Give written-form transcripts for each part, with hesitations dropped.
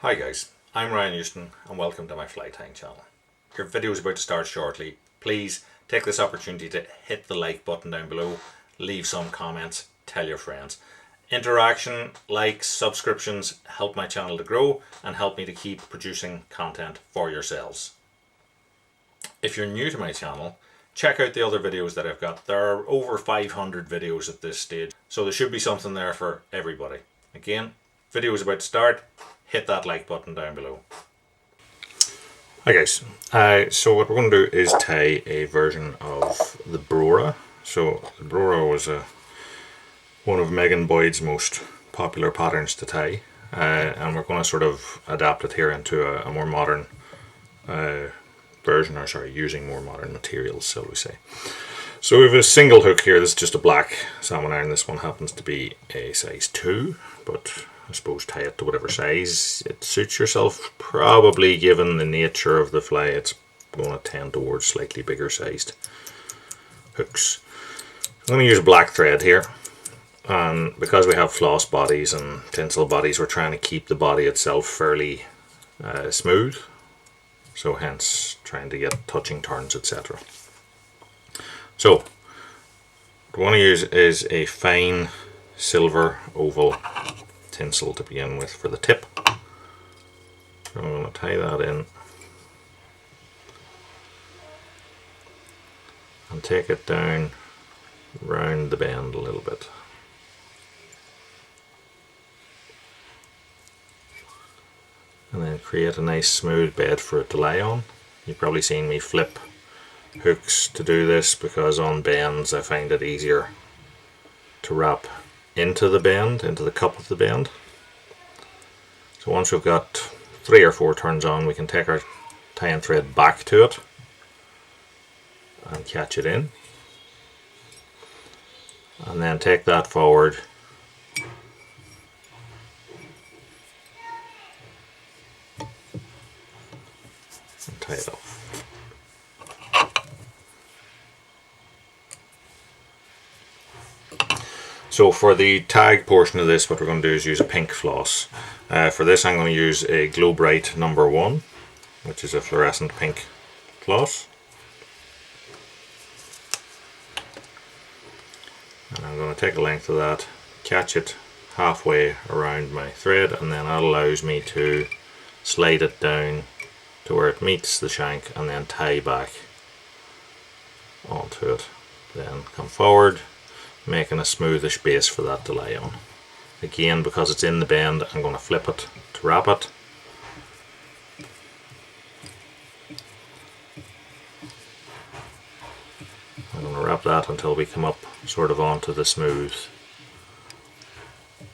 Hi guys, I'm Ryan Houston and welcome to my fly tying channel. Your video is about to start shortly. Please take this opportunity to hit the like button down below, leave some comments, tell your friends. Interaction, likes, subscriptions help my channel to grow and help me to keep producing content for yourselves. If you're new to my channel, check out the other videos that I've got. There are over 500 videos at this stage, so there should be something there for everybody. Again, video is about to start. Hit that like button down below. Hi guys, so what we're going to do is tie a version of the Brora. So the Brora was one of Megan Boyd's most popular patterns to tie, and we're going to sort of adapt it here into a more modern version, or sorry, using more modern materials, shall we say. So we have a single hook here. This is just a black salmon iron. This one happens to be a size 2, but I suppose tie it to whatever size it suits yourself. Probably, given the nature of the fly, it's going to tend towards slightly bigger sized hooks. I'm going to use black thread here, and because we have floss bodies and tinsel bodies, we're trying to keep the body itself fairly smooth, so hence trying to get touching turns, etc. So what we want to use is a fine silver oval tinsel to begin with for the tip. So I'm going to tie that in and take it down round the bend a little bit. And then create a nice smooth bed for it to lie on. You've probably seen me flip hooks to do this because on bends I find it easier to wrap into the bend, into the cup of the bend. So once we've got 3 or 4 turns on, we can take our tying thread back to it and catch it in, and then take that forward and tie it off. So for the tag portion of this, what we're going to do is use a pink floss. For this I'm going to use a Glow Bright number 1, which is a fluorescent pink floss. And I'm going to take a length of that, catch it halfway around my thread, and then that allows me to slide it down to where it meets the shank and then tie back onto it. Then come forward, making a smoothish base for that to lie on. Again, because it's in the bend, I'm going to flip it to wrap it. I'm going to wrap that until we come up sort of onto the smooth,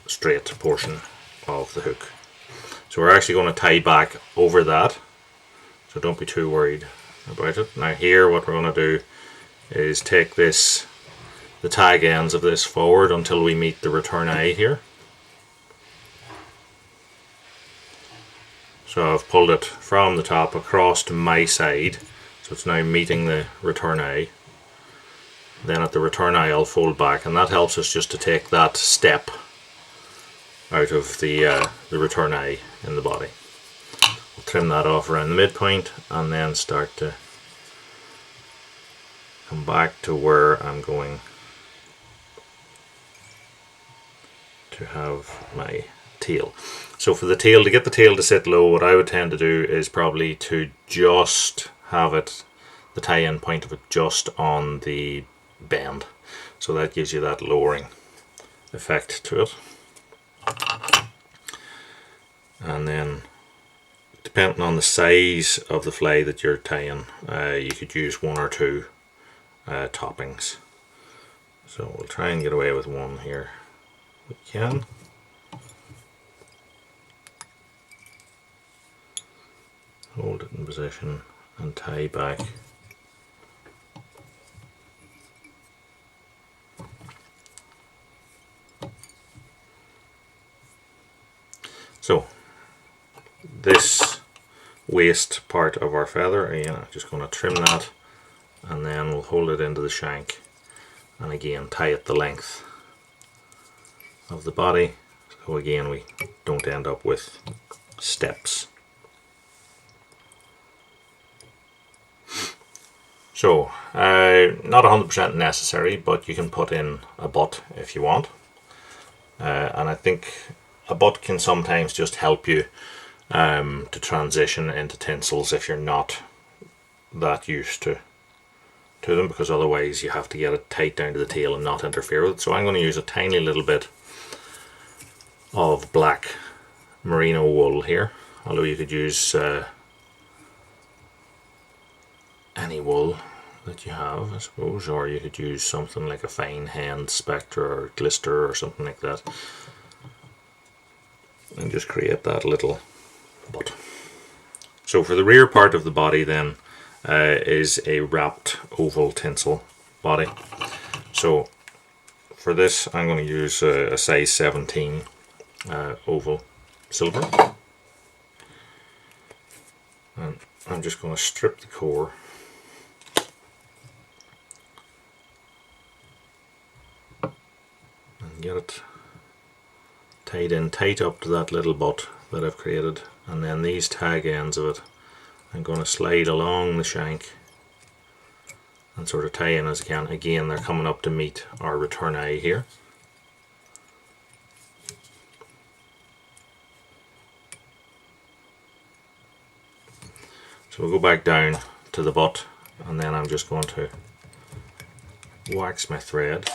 straight portion of the hook. So we're actually going to tie back over that, so don't be too worried about it. Now here what we're going to do is take this, the tag ends of this forward until we meet the return eye here. So I've pulled it from the top across to my side, so it's now meeting the return eye. Then at the return eye I'll fold back, and that helps us just to take that step out of the return eye in the body. I'll trim that off around the midpoint and then start to come back to where I'm going to have my tail. So for the tail, to get the tail to sit low, what I would tend to do is probably to just have it, the tie-in point of it just on the bend, so that gives you that lowering effect to it. And then depending on the size of the fly that you're tying, you could use 1 or 2 toppings. So we'll try and get away with 1 here. We can. Hold it in position and tie back. So this waist part of our feather, again, just going to trim that, and then we'll hold it into the shank and again tie it the length of the body, so again we don't end up with steps. So, not 100% necessary, but you can put in a butt if you want. And I think a butt can sometimes just help you to transition into tinsels if you're not that used to them, because otherwise you have to get it tight down to the tail and not interfere with it. So I'm going to use a tiny little bit of black merino wool here, although you could use any wool that you have, I suppose, or you could use something like a fine hand spectre or glister or something like that, and just create that little butt. So for the rear part of the body then is a wrapped oval tinsel body. So for this I'm going to use a size 17 oval silver, and I'm just going to strip the core and get it tied in tight up to that little butt that I've created, and then these tag ends of it I'm going to slide along the shank and sort of tie in as I can. Again, they're coming up to meet our return eye here. So we'll go back down to the butt, and then I'm just going to wax my thread.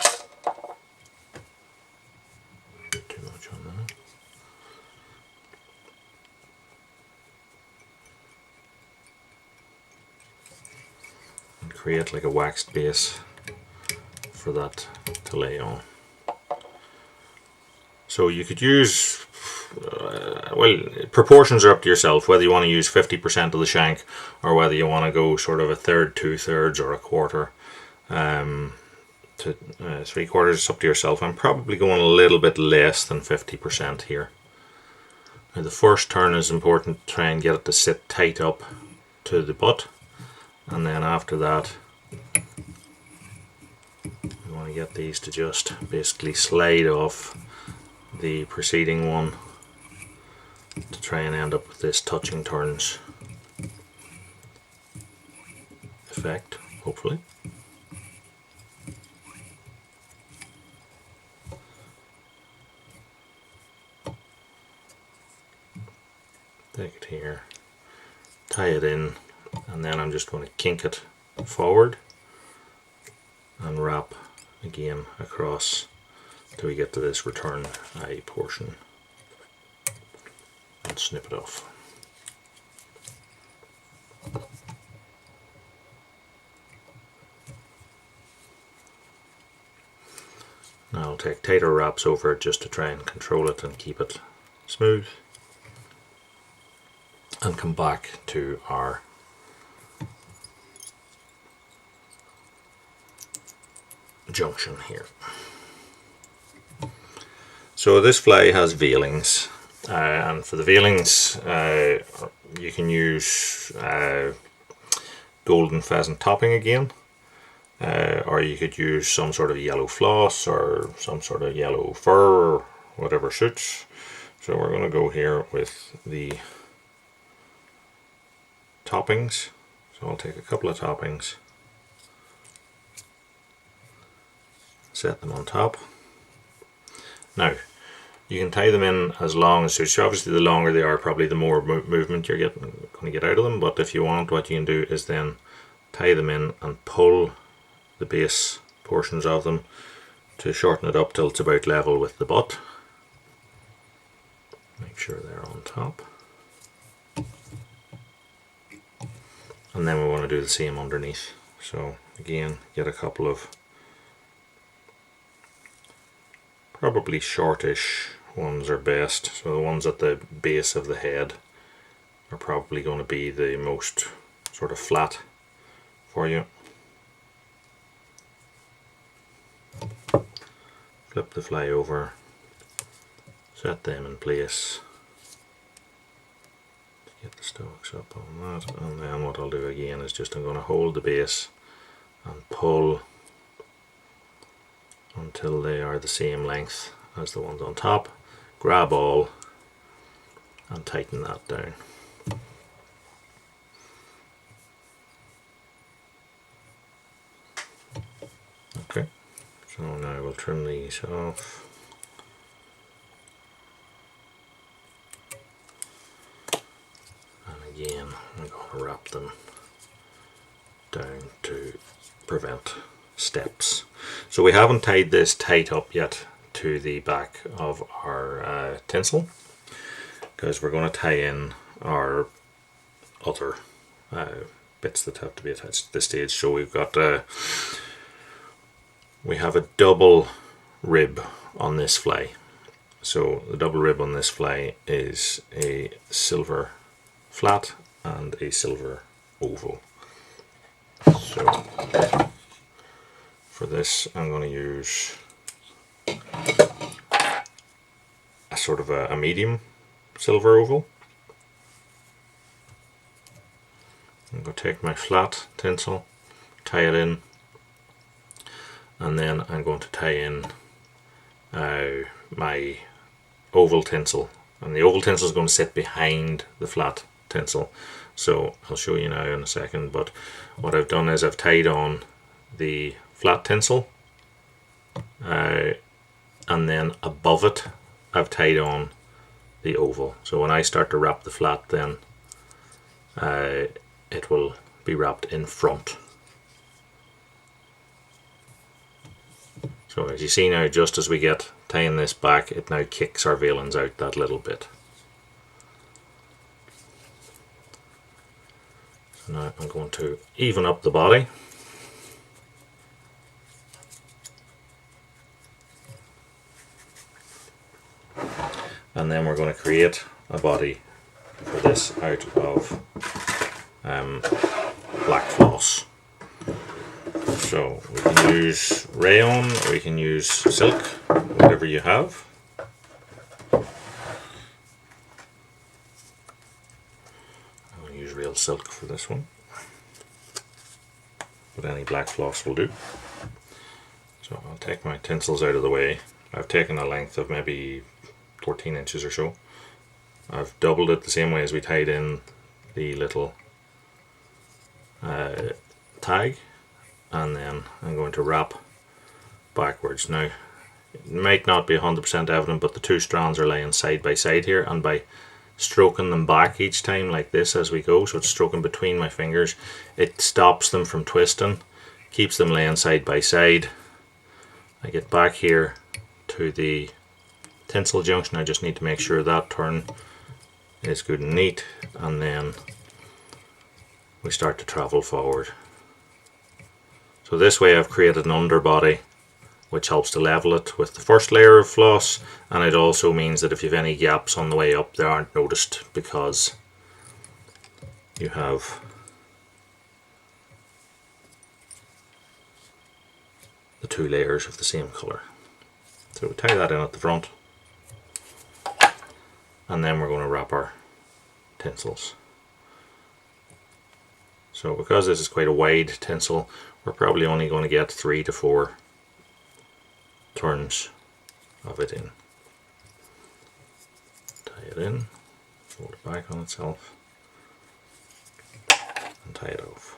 Too much on that. And create like a waxed base for that to lay on. So you could use, well, proportions are up to yourself, whether you want to use 50% of the shank or whether you want to go sort of a third, 2/3 or a quarter to 3/4. It's up to yourself. I'm probably going a little bit less than 50% here. Now the first turn is important to try and get it to sit tight up to the butt, and then after that you want to get these to just basically slide off the preceding one to try and end up with this touching turns effect, hopefully. Take it here, tie it in, and then I'm just going to kink it forward and wrap again across till we get to this return eye portion and snip it off. Now I'll take tighter wraps over it just to try and control it and keep it smooth, and come back to our junction here. So this fly has veilings, and for the veilings you can use golden pheasant topping again, or you could use some sort of yellow floss or some sort of yellow fur, or whatever suits. So we're going to go here with the toppings. So I'll take a couple of toppings, set them on top. Now you can tie them in as long as suits. Obviously the longer they are, probably the more movement you're going to get out of them, but if you want, what you can do is then tie them in and pull the base portions of them to shorten it up till it's about level with the butt. Make sure they're on top, and then we want to do the same underneath. So again, get a couple of probably shortish ones are best. So the ones at the base of the head are probably going to be the most sort of flat for you. Flip the fly over, set them in place, get the stalks up on that, and then what I'll do again is just I'm going to hold the base and pull until they are the same length as the ones on top. Grab all and tighten that down. Okay, so now we'll trim these off. And again, I'm going to wrap them down to prevent steps. So we haven't tied this tight up yet to the back of our tinsel, because we're going to tie in our other bits that have to be attached at this stage. So we've got we have a double rib on this fly. So the double rib on this fly is a silver flat and a silver oval. So for this I'm going to use a sort of a medium silver oval. I'm going to take my flat tinsel, tie it in, and then I'm going to tie in my oval tinsel, and the oval tinsel is going to sit behind the flat tinsel. So I'll show you now in a second, but what I've done is I've tied on the flat tinsel, and then above it I've tied on the oval. So when I start to wrap the flat, then it will be wrapped in front. So as you see now, just as we get tying this back, it now kicks our veilings out that little bit. So now I'm going to even up the body. And then we're going to create a body for this out of black floss. So we can use rayon, or we can use silk, whatever you have. I'm going to use real silk for this one, but any black floss will do. So I'll take my tinsels out of the way. I've taken a length of maybe 14 inches or so. I've doubled it the same way as we tied in the little tag, and then I'm going to wrap backwards. Now it might not be 100% evident, but the two strands are laying side by side here, and by stroking them back each time like this as we go, so it's stroking between my fingers, it stops them from twisting, keeps them laying side by side. I get back here to the tinsel junction. I just need to make sure that turn is good and neat, and then we start to travel forward. So this way I've created an underbody which helps to level it with the first layer of floss, and it also means that if you have any gaps on the way up, they aren't noticed because you have the two layers of the same colour. So we tie that in at the front, and then we're going to wrap our tinsels. So because this is quite a wide tinsel, we're probably only going to get 3 to 4 turns of it in. Tie it in, fold it back on itself, and tie it off.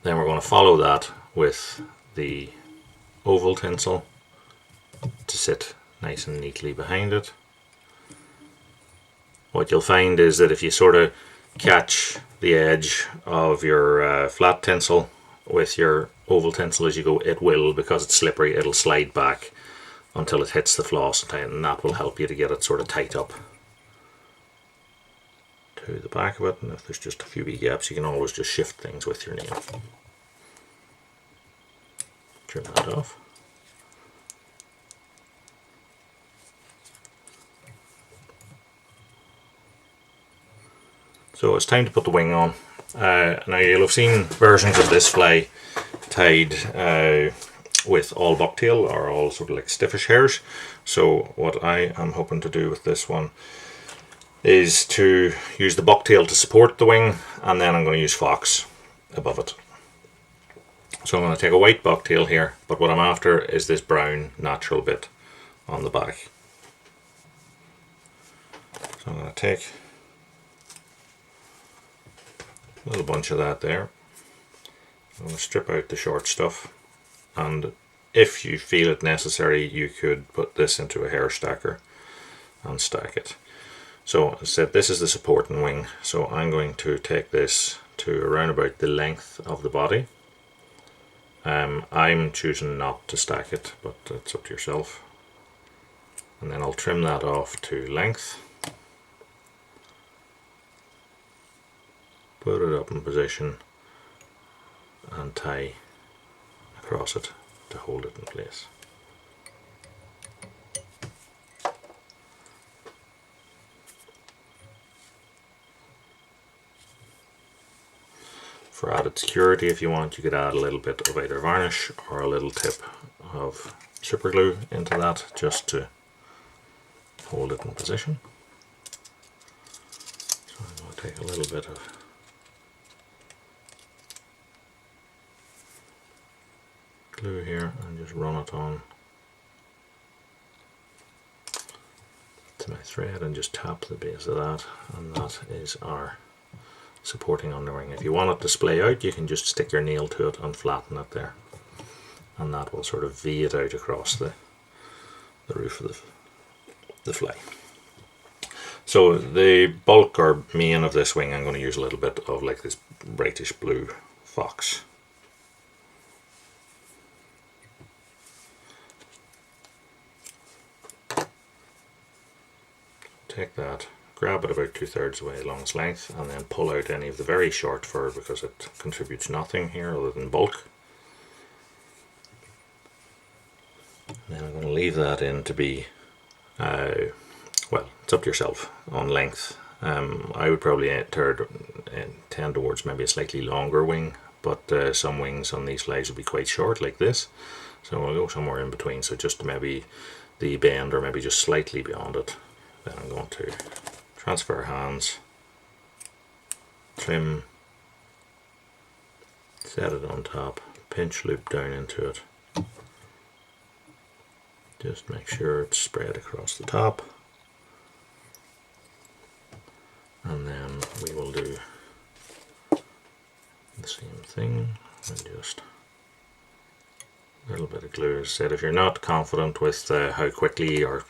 Then we're going to follow that with the oval tinsel to sit nice and neatly behind it. What you'll find is that if you sort of catch the edge of your flat tinsel with your oval tinsel as you go, it will, because it's slippery, it'll slide back until it hits the floss, and that will help you to get it sort of tight up to the back of it. And if there's just a few wee gaps, you can always just shift things with your nail. Trim that off. So it's time to put the wing on. Now you'll have seen versions of this fly tied with all bucktail or all sort of like stiffish hairs. So what I am hoping to do with this one is to use the bucktail to support the wing, and then I'm going to use fox above it. So I'm going to take a white bucktail here, but what I'm after is this brown natural bit on the back. So I'm going to take a little bunch of that there. I'm going to strip out the short stuff, and if you feel it necessary you could put this into a hair stacker and stack it. So as I said, this is the supporting wing, so I'm going to take this to around about the length of the body. I'm choosing not to stack it, but it's up to yourself. And then I'll trim that off to length, put it up in position and tie across it to hold it in place. For added security, if you want, you could add a little bit of either varnish or a little tip of super glue into that just to hold it in position. So I'm going to take a little bit of glue here and just run it on to my thread and just tap the base of that, and that is our supporting underwing. If you want it to splay out, you can just stick your nail to it and flatten it there, and that will sort of V it out across the roof of the fly. So the bulk or main of this wing, I'm going to use a little bit of like this brightish blue fox. Take that, grab it about 2/3 way along its length, and then pull out any of the very short fur because it contributes nothing here other than bulk. And then I'm going to leave that in to be, well, it's up to yourself on length. I would probably tend towards maybe a slightly longer wing, but some wings on these flies would be quite short like this. So we'll go somewhere in between, so just maybe the bend or maybe just slightly beyond it. Then I'm going to transfer hands, trim, set it on top, pinch loop down into it. Just make sure it's spread across the top. And then we will do the same thing and just a little bit of glue. As I said, if you're not confident with how quickly or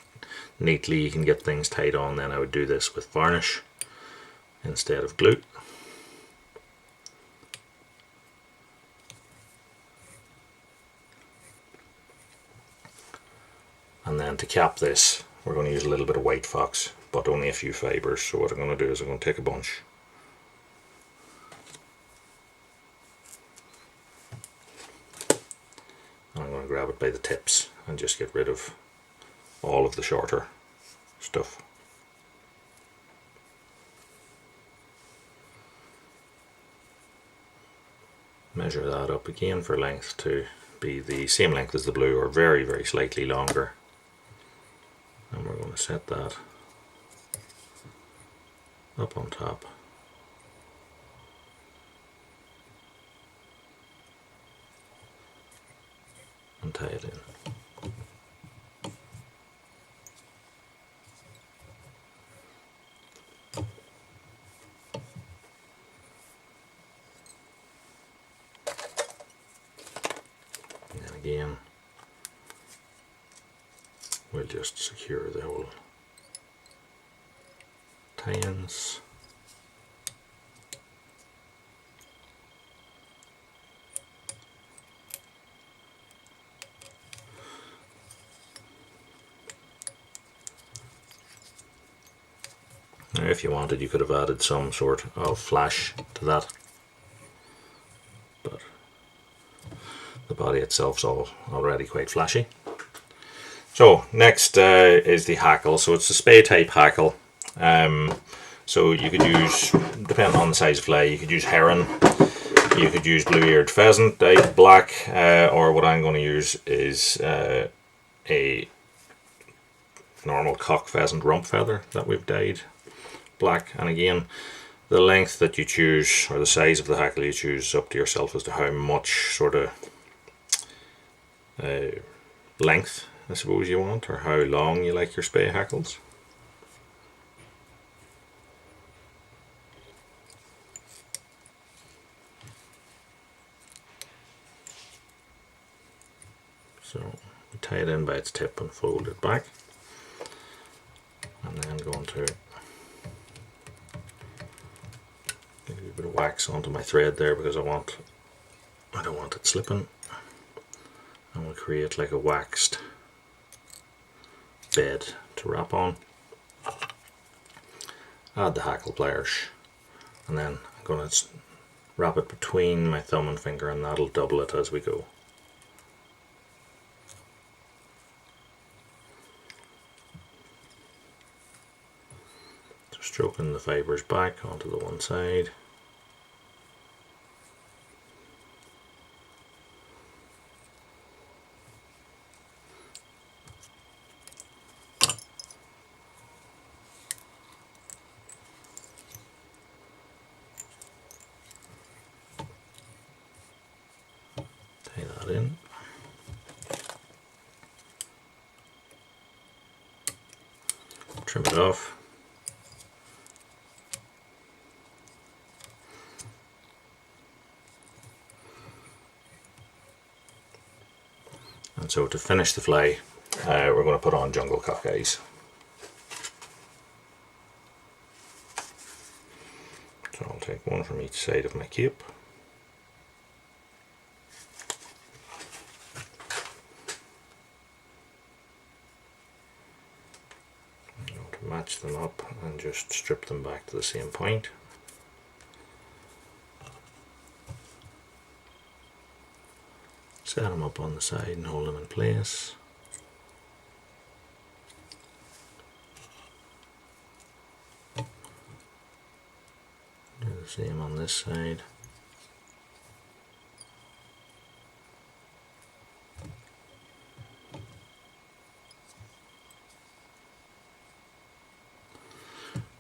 neatly you can get things tied on, then I would do this with varnish instead of glue. And then to cap this, we're going to use a little bit of white fox, but only a few fibres. So what I'm going to do is I'm going to take a bunch, and I'm going to grab it by the tips and just get rid of all of the shorter stuff. Measure that up again for length to be the same length as the blue or very, very slightly longer. And we're going to set that up on top. And tie it in. And then again, we'll just secure the whole tie-ins. Now if you wanted, you could have added some sort of flash to that, but the body itself is already quite flashy. So next is the hackle. So it's a spay type hackle. So you could use, depending on the size of fly, you could use heron, you could use blue-eared pheasant dyed black, or what I'm going to use is a normal cock pheasant rump feather that we've dyed black. And again, the length that you choose or the size of the hackle you choose is up to yourself as to how much sort of length I suppose you want, or how long you like your spay hackles. So we tie it in by its tip and fold it back, and then going to get a bit of wax onto my thread there because I don't want it slipping, and we'll create like a waxed bed to wrap on. Add the hackle pliers, and then I'm going to wrap it between my thumb and finger, and that'll double it as we go. So stroking the fibres back onto the one side. Tie that in. Trim it off. And so to finish the fly, we're going to put on jungle cock eyes. So I'll take one from each side of my cape. Match them up and just strip them back to the same point. Set them up on the side and hold them in place. Do the same on this side.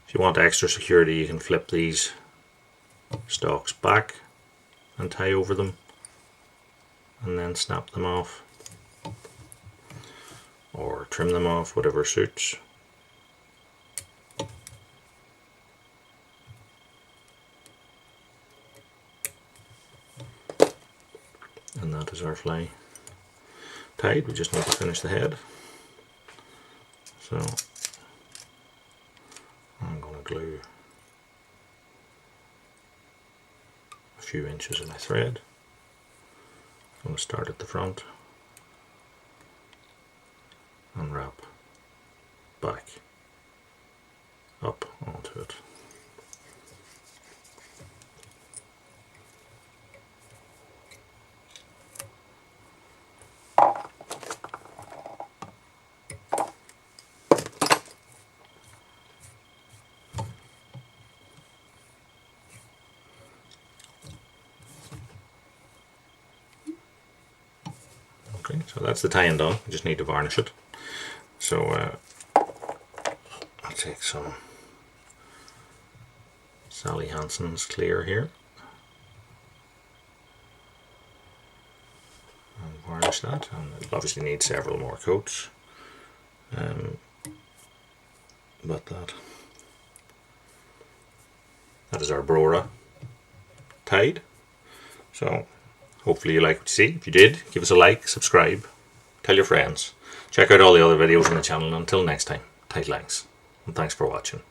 If you want extra security, you can flip these stalks back and tie over them and then snap them off, or trim them off, whatever suits. And that is our fly tied. We just need to finish the head. So I'm going to glue a few inches of my thread. I'm going to start at the front and wrap back up onto it. Okay, so that's the tying done. I just need to varnish it. So I'll take some Sally Hansen's clear here and varnish that, and it obviously needs several more coats, but that is our Brora tied. So hopefully you like what you see. If you did, give us a like, subscribe, tell your friends. Check out all the other videos on the channel. Until next time, tight lines, and thanks for watching.